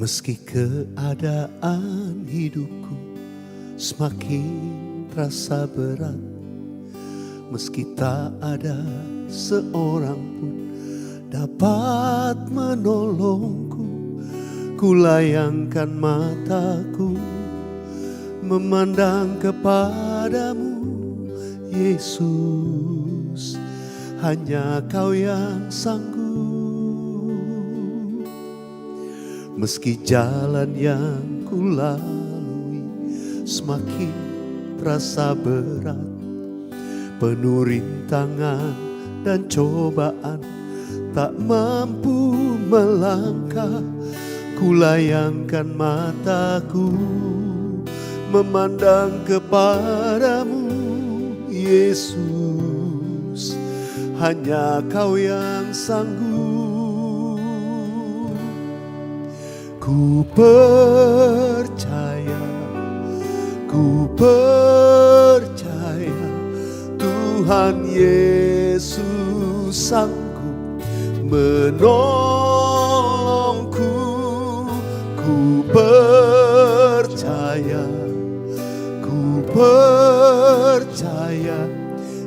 Meski keadaan hidupku semakin terasa berat, meski tak ada seorang pun dapat menolongku, ku layangkan mataku memandang kepadamu, Yesus, hanya Kau yang sanggup. Meski jalan yang ku lalui semakin terasa berat, penuh rintangan dan cobaan, tak mampu melangkah, ku layangkan mataku memandang kepadamu, Yesus, hanya Kau yang sanggup. Ku percaya Tuhan Yesus sanggup menolongku. Ku percaya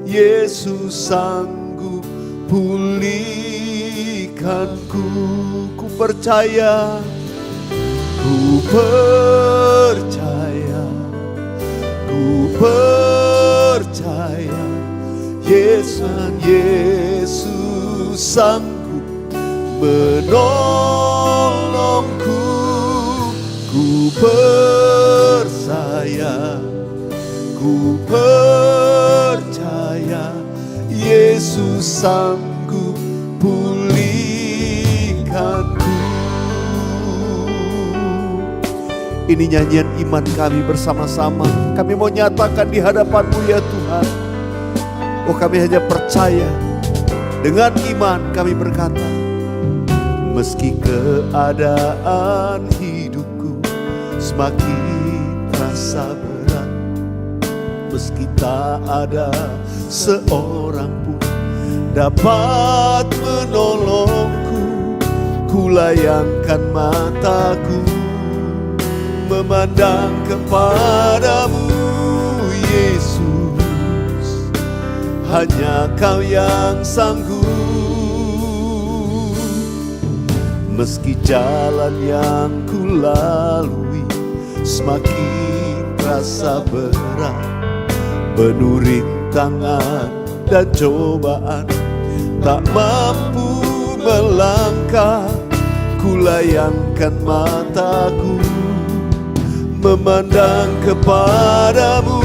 Yesus sanggup pulihkanku. Ku percaya Yesus sanggup menolongku. Ku percaya Yesus sanggup pulihkanku. Ini nyanyian iman kami bersama-sama. Kami mau nyatakan di hadapan-Mu ya Tuhan. Oh, kami hanya percaya. Dengan iman kami berkata, meski keadaan hidupku semakin terasa berat, meski tak ada seorang pun dapat menolongku, ku layangkan mataku memandang kepadamu, Yesus, hanya Kau yang sanggup. Meski jalan yang ku lalui semakin terasa berat, penuh rintangan dan cobaan, tak mampu melangkah, ku layangkan mataku memandang kepadamu,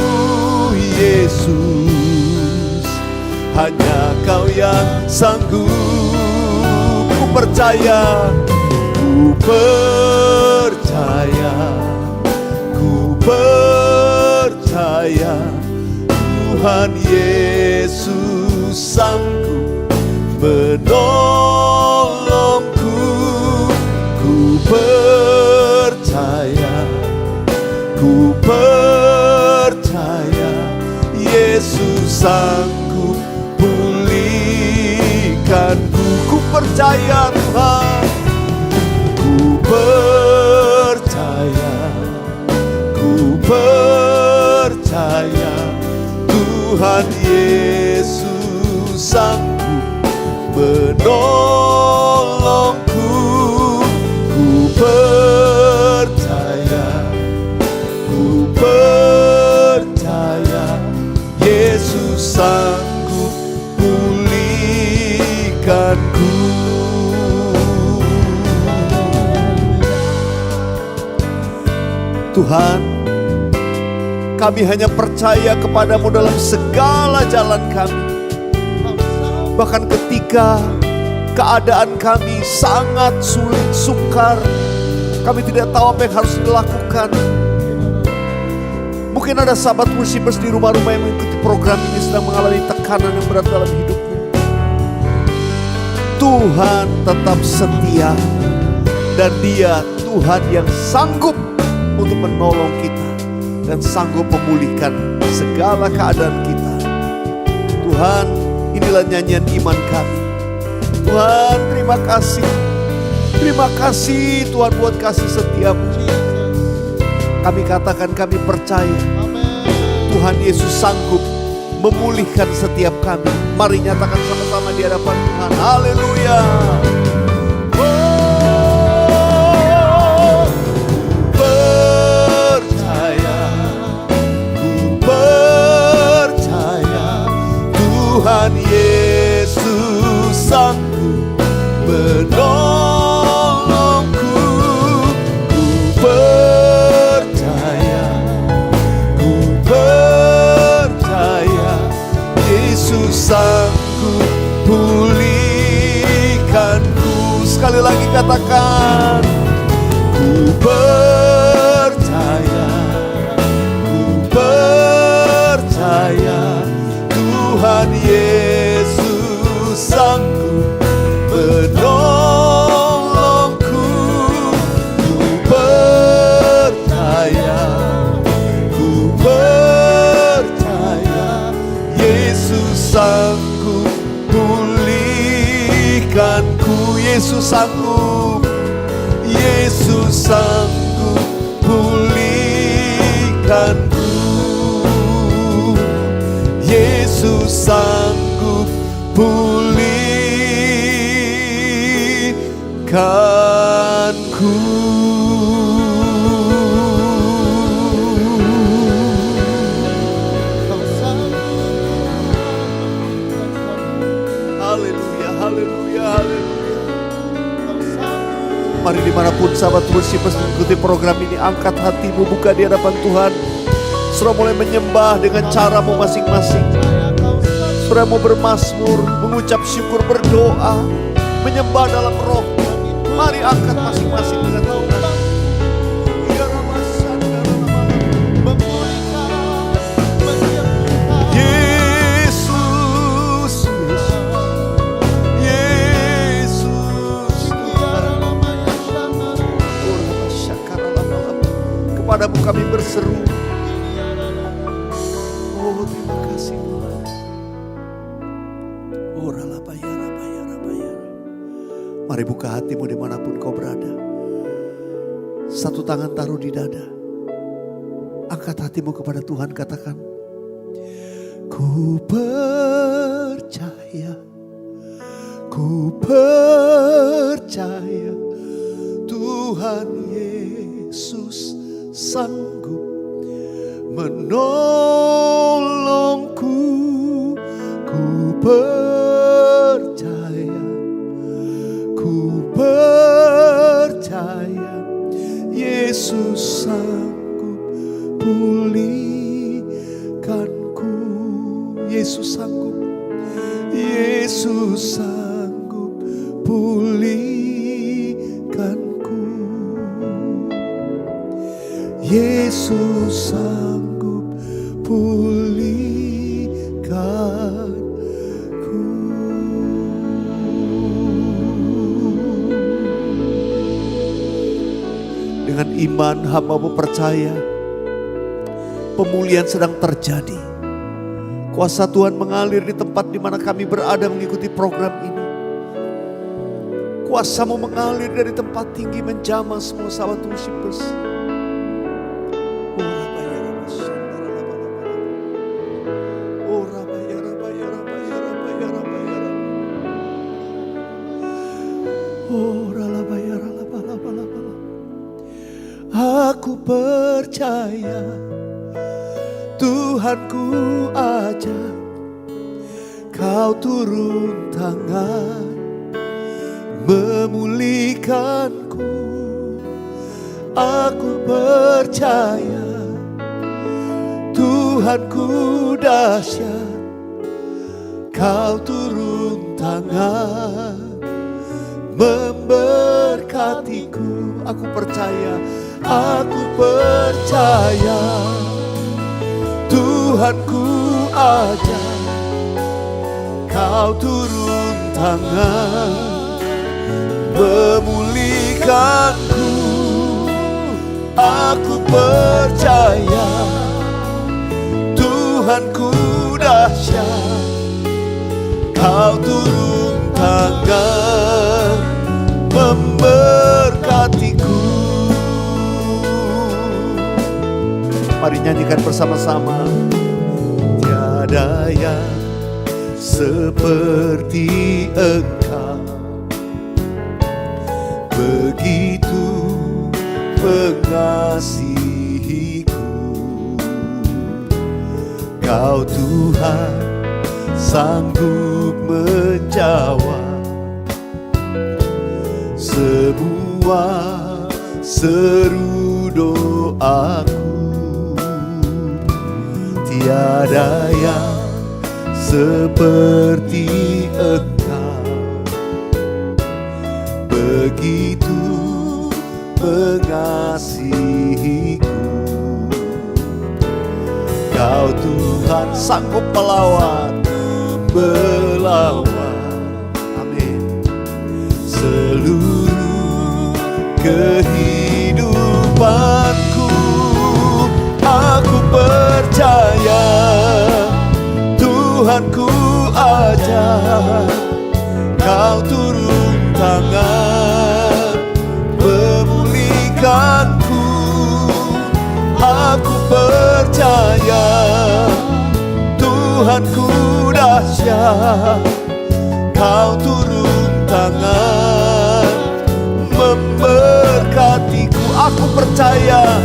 Yesus, hanya Kau yang sanggup. Ku percaya Tuhan Yesus sanggup menolongku. Ku percaya Yesus sanggup pulihkanku. Ku percaya Tuhan, ku percaya Tuhan Yesus sanggup menolongku. Ku percaya Yesus sanggup pulihkanku. Tuhan, kami hanya percaya kepadamu dalam segala jalan kami. Bahkan ketika keadaan kami sangat sulit, sukar, kami tidak tahu apa yang harus dilakukan. Mungkin ada sahabat Worshipers di rumah-rumah yang mengikuti program ini sedang mengalami tekanan yang berat dalam hidupnya. Tuhan tetap setia dan Dia Tuhan yang sanggup untuk menolong kita dan sanggup memulihkan segala keadaan kita. Tuhan, inilah nyanyian iman kami. Tuhan, terima kasih Terima kasih Tuhan buat kasih setiamu. Kami katakan kami percaya Tuhan Yesus sanggup memulihkan setiap kami. Mari nyatakan sama-sama di hadapan Tuhan. Haleluya. Tuhan Yesus sanggup menolongku. Ku percaya Yesus sanggup pulihkanku. Sekali lagi katakan, ku percaya Tuhan Yesus sanggup menolongku. Ku percaya Yesus sanggup pulihkanku. Yesus sanggup pulihkanku. Yesus sanggup pulihkanku. Haleluya, haleluya, haleluya. Mari dimanapun sahabat Worshipers mengikuti program ini, angkat hatimu, buka di hadapan Tuhan. Saudara mulai menyembah dengan caramu masing-masing. Saudara mau bermazmur, mengucap syukur, berdoa, menyembah dalam roh. Mari angkat masing-masing dengan Tuhan. Yesus, Yesus, kepadamu kami berseru. Mari buka hatimu dimanapun kau berada. Satu tangan taruh di dada. Angkat hatimu kepada Tuhan, katakan, ku percaya Tuhan Yesus sanggup menolongku. Ku percaya Yesus sanggup pulihkanku. Yesus sanggup pulihkanku. Yesus sanggup pulihkanku. Dengan iman hamba-Mu percaya pemulihan sedang terjadi. Kuasa Tuhan mengalir di tempat di mana kami berada mengikuti program ini. Kuasa-Mu mengalir dari tempat tinggi menjamah semua sahabat Worshipers. Aku percaya Tuhanku ajak Kau turun tangan memulihkanku. Aku percaya Tuhanku dahsyat, Kau turun tangan memberkatiku. Aku percaya Tuhanku ajak Kau turun tangan memulihkanku. Aku percaya Tuhanku dahsyat, Kau turun tangan memberkatiku. Mari nyanyikan bersama-sama. Tiada yang seperti Engkau, begitu mengasihiku. Kau Tuhan sanggup menjawab semua seru doaku. Tiada yang seperti Engkau, begitu mengasihiku. Kau Tuhan sanggup melawan, amin, seluruh kehidupanku. Aku percaya Tuhanku ajar, Kau turun tangan memulihkanku. Aku percaya Tuhanku dahsyat, Kau turun tangan memberkatiku. Aku percaya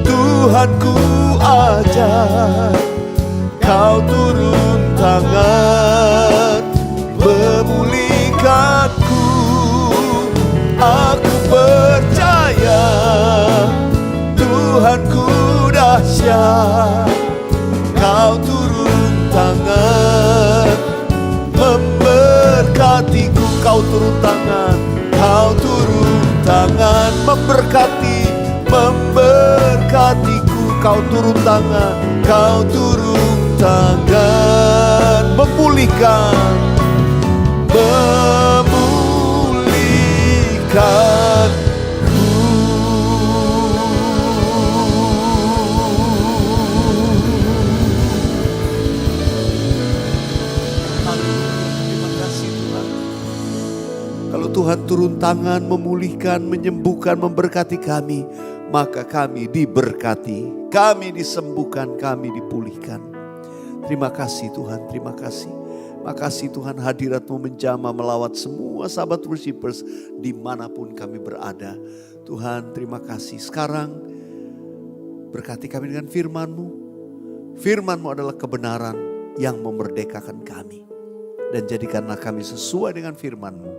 Tuhanku ajar, Kau turun tangan memulihkanku. Aku percaya Tuhanku dahsyat, Kau turun tangan memberkatiku. Kau turun tangan, Kau turun tangan memberkatiku. Kau turun tangan, Kau turun tangan memulihkanku. Terima kasih Tuhan. Kalau Tuhan turun tangan memulihkan, menyembuhkan, memberkati kami, maka kami diberkati, kami disembuhkan, kami dipulihkan. Terima kasih Tuhan, terima kasih. Makasih Tuhan, hadirat-Mu menjamah melawat semua sahabat worshipers dimanapun kami berada. Tuhan terima kasih. Sekarang berkati kami dengan firman-Mu. Firman-Mu adalah kebenaran yang memerdekakan kami. Dan jadikanlah kami sesuai dengan firman-Mu.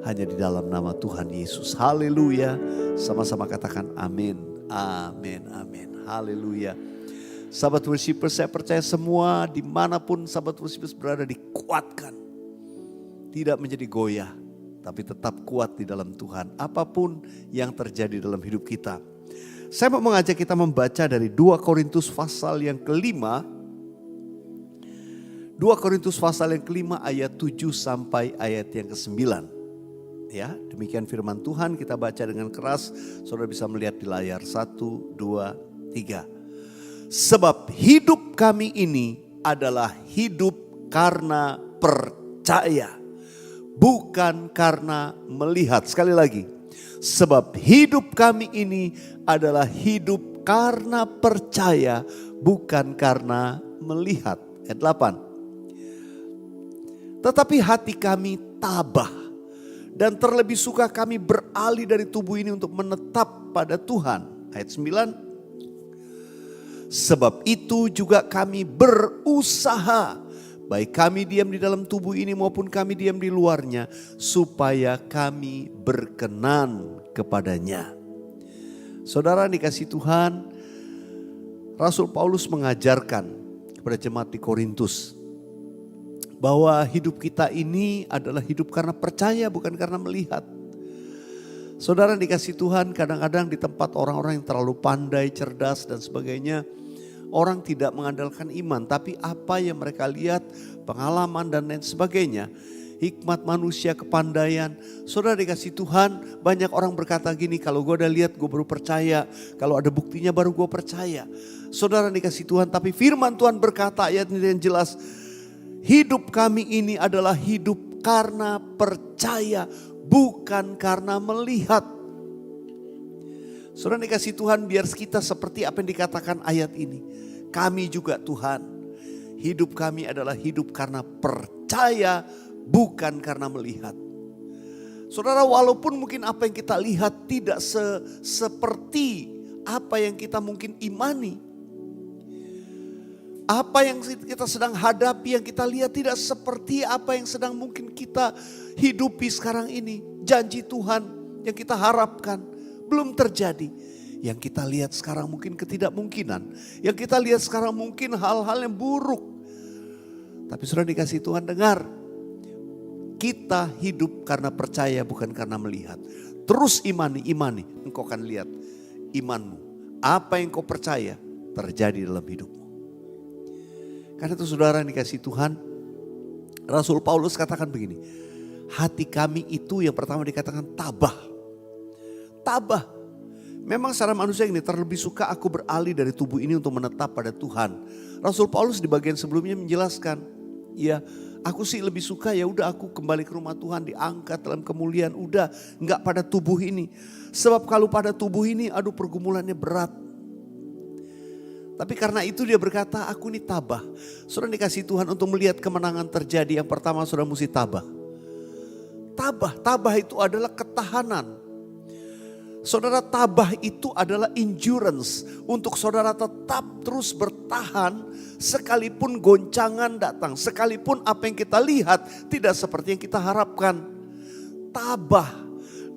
Hanya di dalam nama Tuhan Yesus. Haleluya. Sama-sama katakan amin. Amin, amin. Haleluya. Sahabat worshipers, saya percaya semua dimanapun sahabat worshipers berada dikuatkan. Tidak menjadi goyah, tapi tetap kuat di dalam Tuhan. Apapun yang terjadi dalam hidup kita. Saya mau mengajak kita membaca dari 2 Korintus pasal yang kelima. 2 Korintus pasal yang kelima ayat 7 sampai ayat yang ke-9. Ya, demikian firman Tuhan, kita baca dengan keras. Saudara bisa melihat di layar 1, 2, 3. Sebab hidup kami ini adalah hidup karena percaya, bukan karena melihat. Sekali lagi, sebab hidup kami ini adalah hidup karena percaya, bukan karena melihat. Ayat 8. Tetapi hati kami tabah, dan terlebih suka kami beralih dari tubuh ini untuk menetap pada Tuhan. Ayat 9. Sebab itu juga kami berusaha, baik kami diam di dalam tubuh ini maupun kami diam di luarnya, supaya kami berkenan kepadanya. Saudara dikasih Tuhan, Rasul Paulus mengajarkan kepada jemaat di Korintus bahwa hidup kita ini adalah hidup karena percaya, bukan karena melihat. Saudara dikasih Tuhan, kadang-kadang di tempat orang-orang yang terlalu pandai, cerdas dan sebagainya, orang tidak mengandalkan iman, tapi apa yang mereka lihat, pengalaman dan lain sebagainya. Hikmat manusia, kepandaian. Saudara dikasih Tuhan, banyak orang berkata gini, kalau gue udah lihat gue baru percaya. Kalau ada buktinya baru gue percaya. Saudara dikasih Tuhan, tapi firman Tuhan berkata ayat ini yang jelas. Hidup kami ini adalah hidup karena percaya, bukan karena melihat. Saudara dikasih Tuhan, biar kita seperti apa yang dikatakan ayat ini. Kami juga Tuhan, hidup kami adalah hidup karena percaya, bukan karena melihat. Saudara, walaupun mungkin apa yang kita lihat tidak seperti apa yang kita mungkin imani. Apa yang kita sedang hadapi, yang kita lihat tidak seperti apa yang sedang mungkin kita hidupi sekarang ini. Janji Tuhan yang kita harapkan belum terjadi. Yang kita lihat sekarang mungkin ketidakmungkinan. Yang kita lihat sekarang mungkin hal-hal yang buruk. Tapi sudah dikasih Tuhan, dengar. Kita hidup karena percaya, bukan karena melihat. Terus imani, engkau akan lihat imanmu. Apa yang kau percaya terjadi dalam hidupmu. Karena itu saudara yang dikasih Tuhan, Rasul Paulus katakan begini. Hati kami itu yang pertama dikatakan tabah. Tabah. Memang secara manusia ini terlebih suka aku beralih dari tubuh ini untuk menetap pada Tuhan. Rasul Paulus di bagian sebelumnya menjelaskan, ya aku sih lebih suka ya udah aku kembali ke rumah Tuhan, diangkat dalam kemuliaan, udah enggak pada tubuh ini. Sebab kalau pada tubuh ini aduh pergumulannya berat. Tapi karena itu dia berkata aku ini tabah. Saudara dikasih Tuhan untuk melihat kemenangan terjadi, yang pertama saudara mesti tabah. Tabah itu adalah ketahanan. Saudara, tabah itu adalah endurance untuk saudara tetap terus bertahan sekalipun goncangan datang, sekalipun apa yang kita lihat tidak seperti yang kita harapkan. Tabah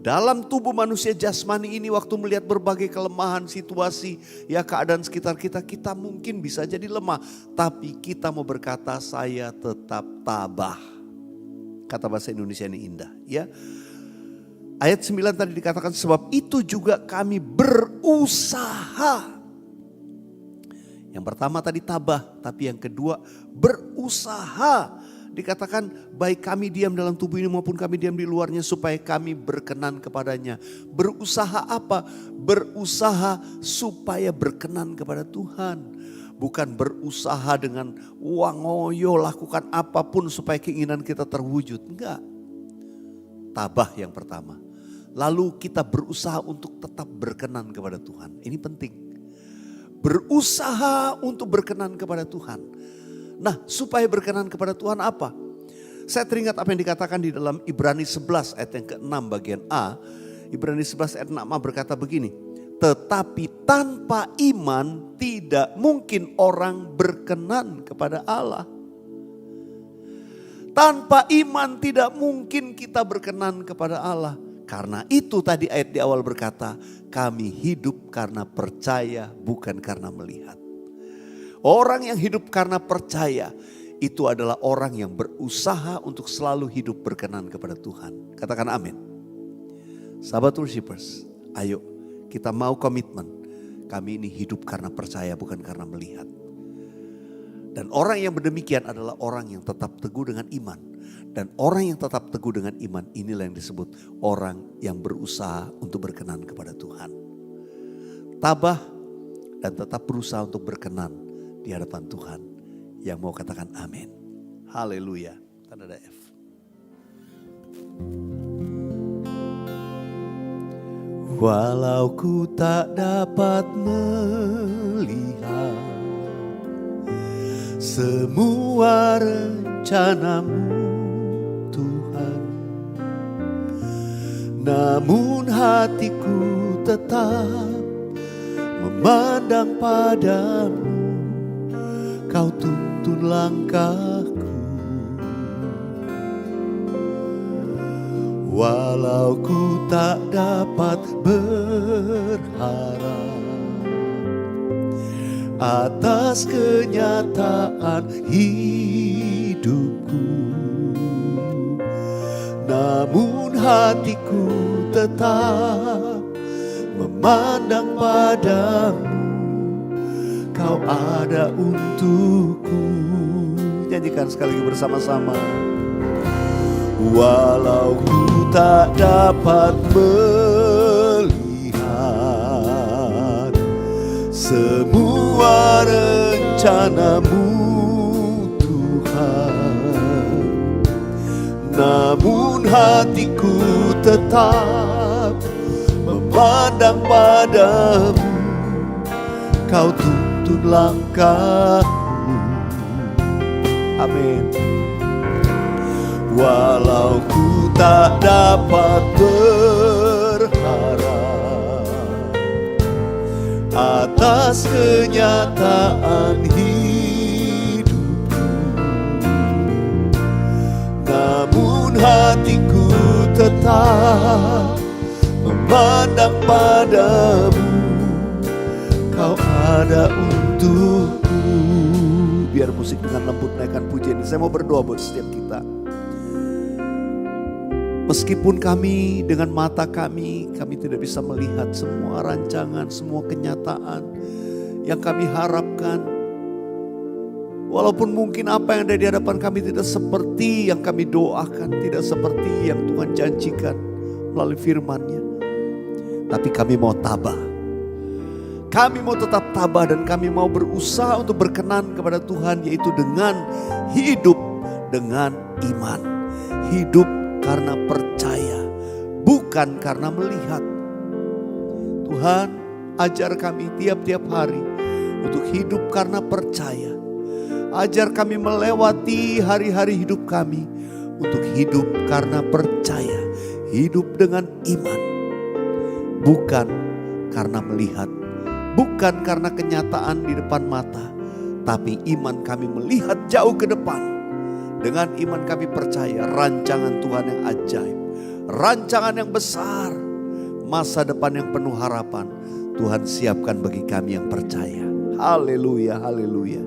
dalam tubuh manusia jasmani ini waktu melihat berbagai kelemahan situasi, ya keadaan sekitar kita, kita mungkin bisa jadi lemah, tapi kita mau berkata saya tetap tabah. Kata bahasa Indonesia ini indah, ya. Ayat 9 tadi dikatakan sebab itu juga kami berusaha. Yang pertama tadi tabah, tapi yang kedua berusaha. Dikatakan baik kami diam dalam tubuh ini maupun kami diam di luarnya supaya kami berkenan kepadanya. Berusaha apa? Berusaha supaya berkenan kepada Tuhan. Bukan berusaha dengan wangoyo lakukan apapun supaya keinginan kita terwujud. Enggak. Tabah yang pertama. Lalu kita berusaha untuk tetap berkenan kepada Tuhan. Ini penting. Berusaha untuk berkenan kepada Tuhan. Nah, supaya berkenan kepada Tuhan apa? Saya teringat apa yang dikatakan di dalam Ibrani 11 ayat yang ke-6 bagian A. Ibrani 11 ayat 6A berkata begini. Tetapi tanpa iman tidak mungkin orang berkenan kepada Allah. Tanpa iman tidak mungkin kita berkenan kepada Allah. Karena itu tadi ayat di awal berkata, kami hidup karena percaya bukan karena melihat. Orang yang hidup karena percaya itu adalah orang yang berusaha untuk selalu hidup berkenan kepada Tuhan. Katakan amin. Sahabat worshipers, ayo kita mau komitmen. Kami ini hidup karena percaya bukan karena melihat. Dan orang yang berdemikian adalah orang yang tetap teguh dengan iman. Dan orang yang tetap teguh dengan iman inilah yang disebut orang yang berusaha untuk berkenan kepada Tuhan. Tabah dan tetap berusaha untuk berkenan di hadapan Tuhan. Yang mau katakan amin. Haleluya. Tanda F. Walau ku tak dapat melihat semua rencanamu Tuhan, namun hatiku tetap memandang padamu. Kau tuntun langkahku. Walau ku tak dapat berharap atas kenyataan hidupku, namun hatiku tetap memandang padamu. Kau ada untukku. Nyanyikan sekali lagi bersama-sama. Walau ku tak dapat melihat semua rencanamu Tuhan, namun hatiku tetap memandang padamu, Kau tuntun langkahku. Amin. Walau ku tak dapat berharap atas kenyataan hidupku, namun hatiku tetap memandang padamu, Kau ada untukku. Biar musik dengan lembut naikkan pujian ini. Saya mau berdoa buat setiap kita. Meskipun kami dengan mata kami tidak bisa melihat semua rancangan, semua kenyataan yang kami harapkan. Walaupun mungkin apa yang ada di hadapan kami tidak seperti yang kami doakan, tidak seperti yang Tuhan janjikan melalui firman-Nya. Tapi kami mau tabah. Kami mau tetap tabah dan kami mau berusaha untuk berkenan kepada Tuhan, yaitu dengan hidup dengan iman. Hidup karena percaya, bukan karena melihat. Tuhan, ajar kami tiap-tiap hari untuk hidup karena percaya. Ajar kami melewati hari-hari hidup kami untuk hidup karena percaya. Hidup dengan iman, bukan karena melihat. Bukan karena kenyataan di depan mata, tapi iman kami melihat jauh ke depan. Dengan iman kami percaya rancangan Tuhan yang ajaib, rancangan yang besar, masa depan yang penuh harapan Tuhan siapkan bagi kami yang percaya. Haleluya, haleluya.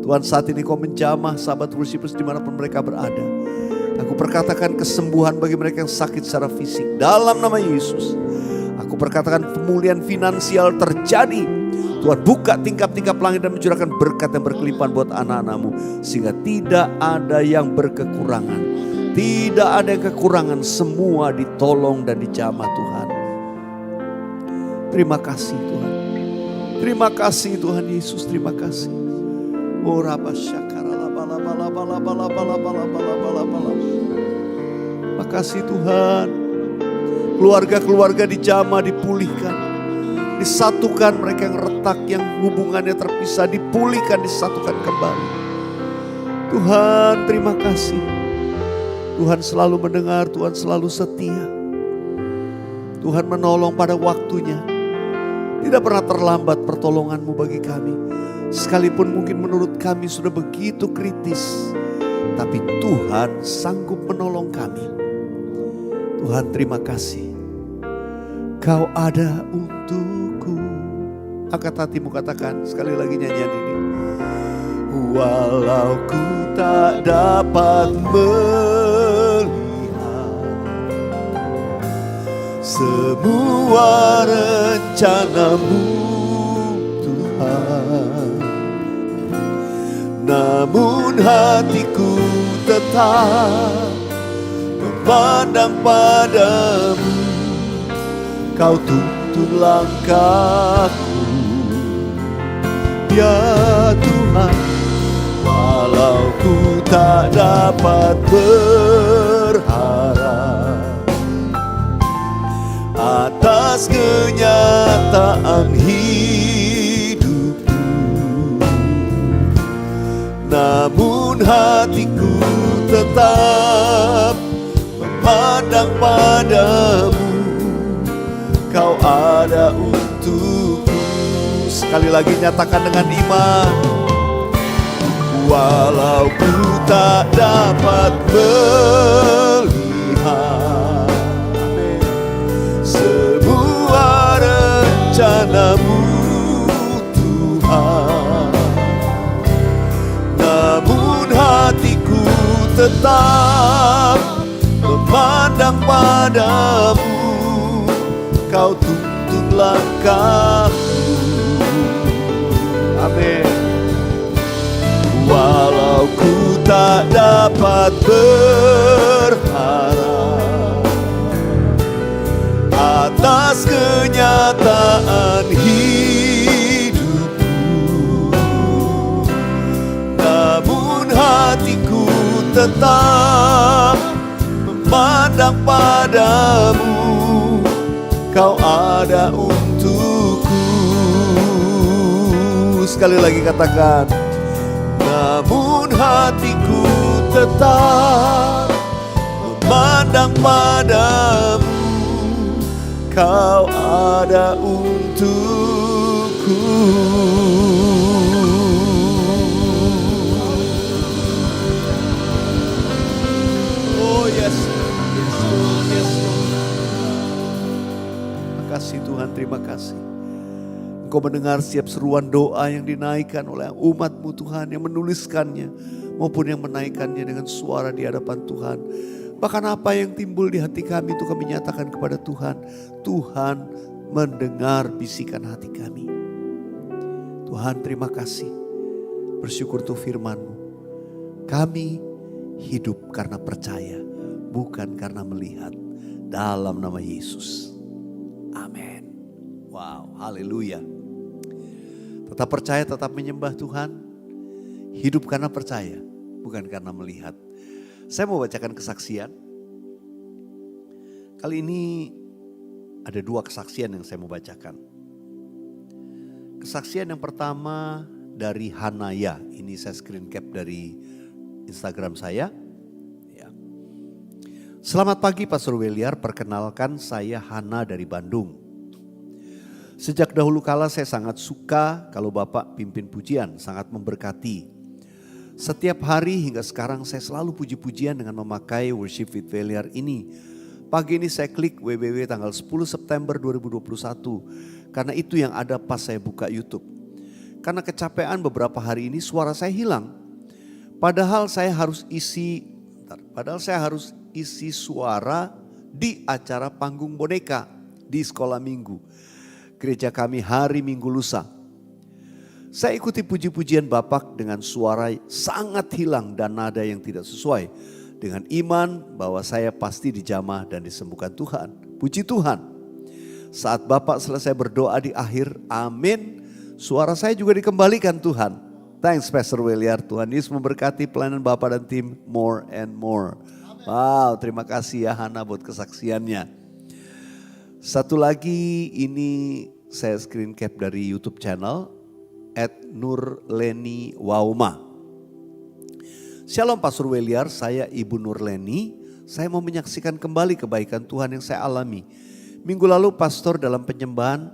Tuhan, saat ini Kau menjamah sahabat worshipers dimanapun mereka berada. Aku perkatakan kesembuhan bagi mereka yang sakit secara fisik dalam nama Yesus. Aku perkatakan pemulihan finansial terjadi. Tuhan, buka tingkap-tingkap langit dan mencurahkan berkat yang berkelimpahan buat anak-anak-Mu. Sehingga tidak ada yang berkekurangan. Tidak ada yang kekurangan. Semua ditolong dan dijamah Tuhan. Terima kasih Tuhan. Terima kasih Tuhan Yesus. Terima kasih. Oh Rabba Syakara Terima kasih Tuhan. Keluarga-keluarga dijamah, dipulihkan, disatukan. Mereka yang retak, yang hubungannya terpisah, dipulihkan, disatukan kembali. Tuhan, terima kasih. Tuhan selalu mendengar, Tuhan selalu setia. Tuhan menolong pada waktunya. Tidak pernah terlambat pertolongan-Mu bagi kami. Sekalipun mungkin menurut kami sudah begitu kritis, tapi Tuhan sanggup menolong kami. Tuhan, terima kasih. Kau ada untukku. Angkat hatimu, katakan sekali lagi nyanyian ini. Walau ku tak dapat melihat semua rencana-Mu Tuhan, namun hatiku tetap memandang padamu. Kau tuntun langkahku, ya Tuhan. Walau ku tak dapat berharap atas kenyataan hidupku, namun hatiku tetap memandang padamu. Kau ada untukku. Sekali lagi nyatakan dengan iman. Walau ku tak dapat melihat semua rencana-Mu Tuhan, namun hatiku tetap memandang padamu. Kau tuntun langkahku. Amin. Walau ku tak dapat berharap atas kenyataan hidupku, namun hatiku tetap memandang padamu. Kau sekali lagi katakan. Namun hatiku tetap memandang padamu, Kau ada untukku. Oh yes, yes Lord, yes Lord. Terima kasih Tuhan, terima kasih. Engkau mendengar setiap seruan doa yang dinaikkan oleh umat-Mu Tuhan, yang menuliskannya maupun yang menaikkannya dengan suara di hadapan Tuhan. Bahkan apa yang timbul di hati kami itu kami nyatakan kepada Tuhan. Tuhan mendengar bisikan hati kami. Tuhan terima kasih. Bersyukur untuk firman-Mu. Kami hidup karena percaya, bukan karena melihat. Dalam nama Yesus. Amin. Wow, haleluya. Tetap percaya, tetap menyembah Tuhan. Hidup karena percaya, bukan karena melihat. Saya mau bacakan kesaksian. Kali ini ada 2 kesaksian yang saya mau bacakan. Kesaksian yang pertama dari Hanaya. Ini saya screen cap dari Instagram saya. Ya. Selamat pagi Pastor Weliar, perkenalkan saya Hana dari Bandung. Sejak dahulu kala saya sangat suka kalau Bapak pimpin pujian, sangat memberkati. Setiap hari hingga sekarang saya selalu puji-pujian dengan memakai Worship with Weliar ini. Pagi ini saya klik www tanggal 10 September 2021. Karena itu yang ada pas saya buka YouTube. Karena kecapean beberapa hari ini suara saya hilang. Padahal saya harus isi suara di acara panggung boneka di sekolah minggu. Gereja kami hari Minggu lusa. Saya ikuti puji-pujian Bapak dengan suara sangat hilang dan nada yang tidak sesuai. Dengan iman bahwa saya pasti dijamah dan disembuhkan Tuhan. Puji Tuhan. Saat Bapak selesai berdoa di akhir, amin. Suara saya juga dikembalikan Tuhan. Thanks Pastor Weliar. Tuhan Yesus memberkati pelayanan Bapak dan tim more and more. Wow, terima kasih ya Hana buat kesaksiannya. Satu lagi ini saya screen cap dari YouTube channel @Nurleni_Wauma. Shalom Pastor Weliar, saya Ibu Nurleni. Saya mau menyaksikan kembali kebaikan Tuhan yang saya alami. Minggu lalu pastor dalam penyembahan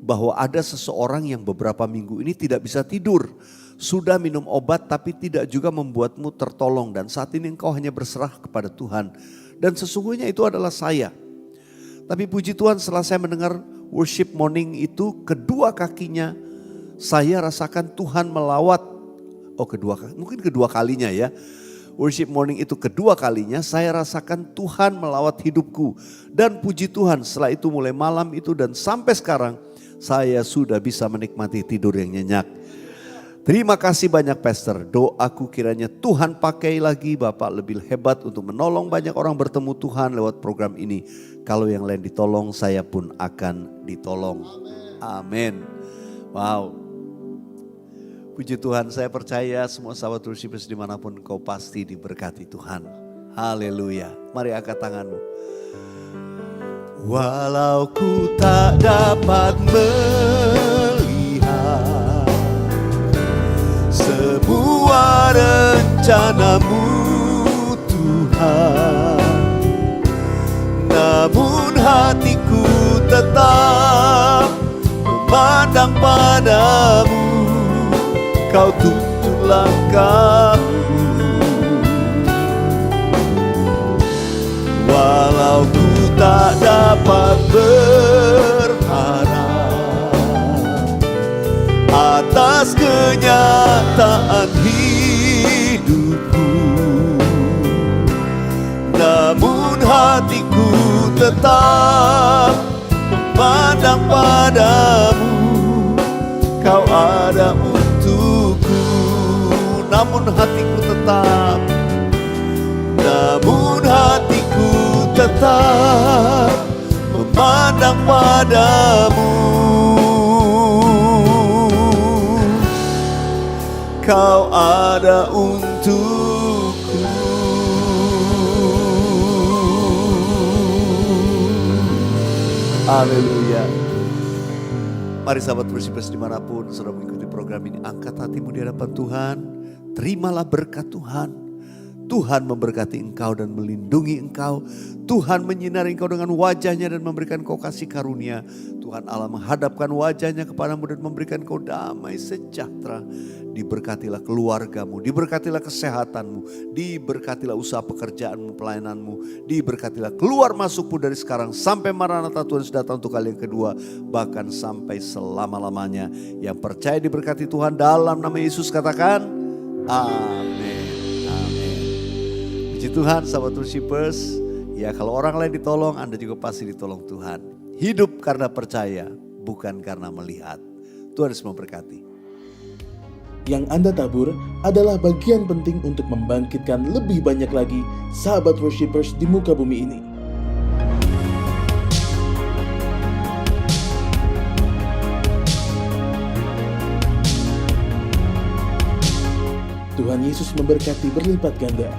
bahwa ada seseorang yang beberapa minggu ini tidak bisa tidur. Sudah minum obat tapi tidak juga membuatmu tertolong. Dan saat ini engkau hanya berserah kepada Tuhan. Dan sesungguhnya itu adalah saya. Tapi puji Tuhan setelah saya mendengar worship morning itu kedua kakinya saya rasakan Tuhan melawat. Mungkin kedua kalinya ya. Worship morning itu kedua kalinya saya rasakan Tuhan melawat hidupku. Dan puji Tuhan setelah itu mulai malam itu dan sampai sekarang saya sudah bisa menikmati tidur yang nyenyak. Terima kasih banyak Pastor. Doaku kiranya Tuhan pakai lagi Bapak lebih hebat untuk menolong banyak orang bertemu Tuhan lewat program ini. Kalau yang lain ditolong, saya pun akan ditolong. Amin. Wow. Puji Tuhan, saya percaya semua sahabat worshipers dimanapun kau pasti diberkati Tuhan. Haleluya. Mari angkat tanganmu. Walau ku tak dapat melihat semua rencanamu Tuhan, namun hatiku tetap memandang padamu. Kau tuntun langkahku, walau ku tak dapat berharap atas kenyataan hidupku, namun hatiku tetap memandang padamu. Kau ada untukku, namun hatiku tetap, namun hatiku tetap memandang padamu. Kau ada untukku. Haleluya. Mari sahabat worshipers dimanapun saudara mengikuti program ini, angkat hatimu di hadapan Tuhan. Terimalah berkat Tuhan. Tuhan memberkati engkau dan melindungi engkau. Tuhan menyinari engkau dengan wajahnya dan memberikan kau kasih karunia. Tuhan Allah menghadapkan wajahnya kepadamu dan memberikan kau damai sejahtera. Diberkatilah keluargamu, diberkatilah kesehatanmu, diberkatilah usaha pekerjaanmu, pelayananmu, diberkatilah keluar masukmu dari sekarang sampai Maranatha Tuhan sudah datang untuk kali yang kedua, bahkan sampai selama-lamanya. Yang percaya diberkati Tuhan dalam nama Yesus katakan amin. Puji Tuhan sahabat worshipers, ya kalau orang lain ditolong, Anda juga pasti ditolong Tuhan. Hidup karena percaya, bukan karena melihat. Tuhan Yesus memberkati. Yang Anda tabur adalah bagian penting untuk membangkitkan lebih banyak lagi sahabat worshipers di muka bumi ini. Tuhan Yesus memberkati berlipat ganda.